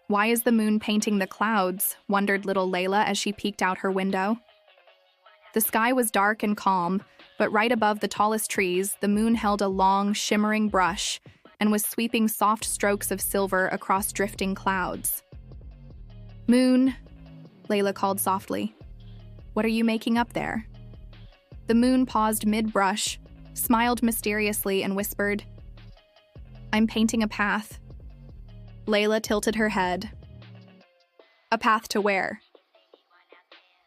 Why is the moon painting the clouds? Wondered little Layla as she peeked out her window. The sky was dark and calm, but right above the tallest trees, the moon held a long, shimmering brush and was sweeping soft strokes of silver across drifting clouds. "Moon," Layla called softly. "What are you making up there?" The moon paused mid-brush, smiled mysteriously, and whispered, "I'm painting a path." Layla tilted her head. "A path to where?"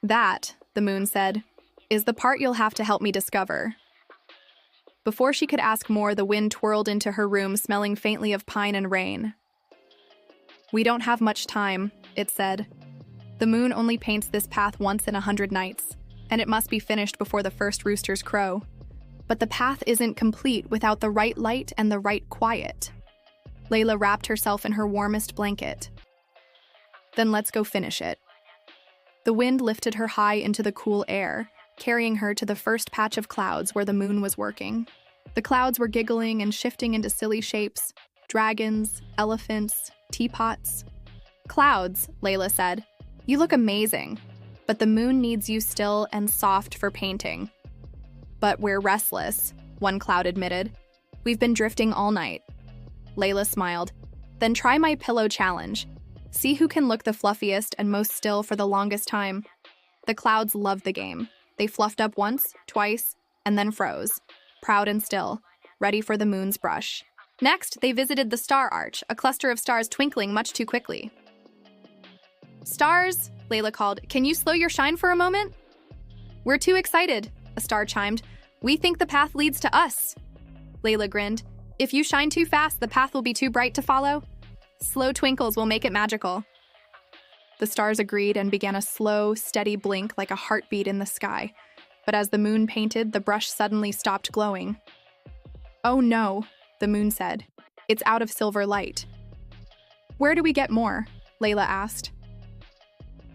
"That," the moon said, "is the part you'll have to help me discover." Before she could ask more, the wind twirled into her room, smelling faintly of pine and rain. "We don't have much time," it said. "The moon only paints this path once in 100 nights, and it must be finished before the first roosters crow. But the path isn't complete without the right light and the right quiet." Layla wrapped herself in her warmest blanket. "Then let's go finish it." The wind lifted her high into the cool air, carrying her to the first patch of clouds where the moon was working. The clouds were giggling and shifting into silly shapes: dragons, elephants, teapots. "Clouds," Layla said, "you look amazing, but the moon needs you still and soft for painting." "But we're restless," one cloud admitted. "We've been drifting all night." Layla smiled. "Then try my pillow challenge. See who can look the fluffiest and most still for the longest time." The clouds loved the game. They fluffed up once, twice, and then froze, proud and still, ready for the moon's brush. Next, they visited the star arch, a cluster of stars twinkling much too quickly. "Stars," Layla called, "can you slow your shine for a moment?" "We're too excited," a star chimed. "We think the path leads to us." Layla grinned. "If you shine too fast, the path will be too bright to follow. Slow twinkles will make it magical." The stars agreed and began a slow, steady blink like a heartbeat in the sky. But as the moon painted, the brush suddenly stopped glowing. "Oh no," the moon said. "It's out of silver light." "Where do we get more?" Layla asked.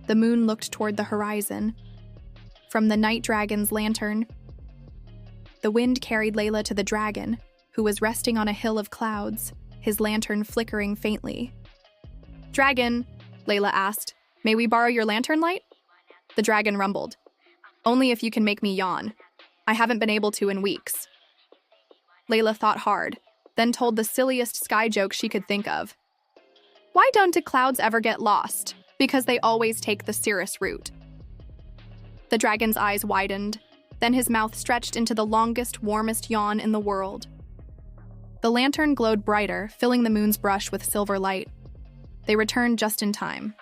The moon looked toward the horizon. From the night dragon's lantern. The wind carried Layla to the dragon, who was resting on a hill of clouds, his lantern flickering faintly. "Dragon," Layla asked, "may we borrow your lantern light?" The dragon rumbled. "Only if you can make me yawn. I haven't been able to in weeks." Layla thought hard, then told the silliest sky joke she could think of. "Why don't the clouds ever get lost? Because they always take the Cirrus route." The dragon's eyes widened, then his mouth stretched into the longest, warmest yawn in the world. The lantern glowed brighter, filling the moon's brush with silver light. They returned just in time.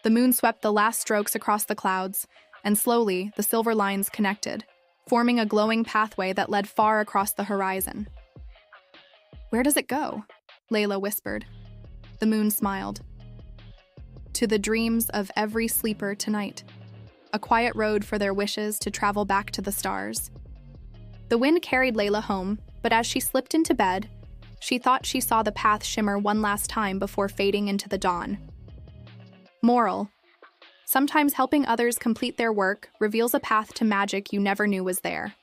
The moon swept the last strokes across the clouds, and slowly the silver lines connected, forming a glowing pathway that led far across the horizon. "Where does it go?" Layla whispered. The moon smiled. "To the dreams of every sleeper tonight. A quiet road for their wishes to travel back to the stars." The wind carried Layla home, but as she slipped into bed, she thought she saw the path shimmer one last time before fading into the dawn. Moral: sometimes helping others complete their work reveals a path to magic you never knew was there.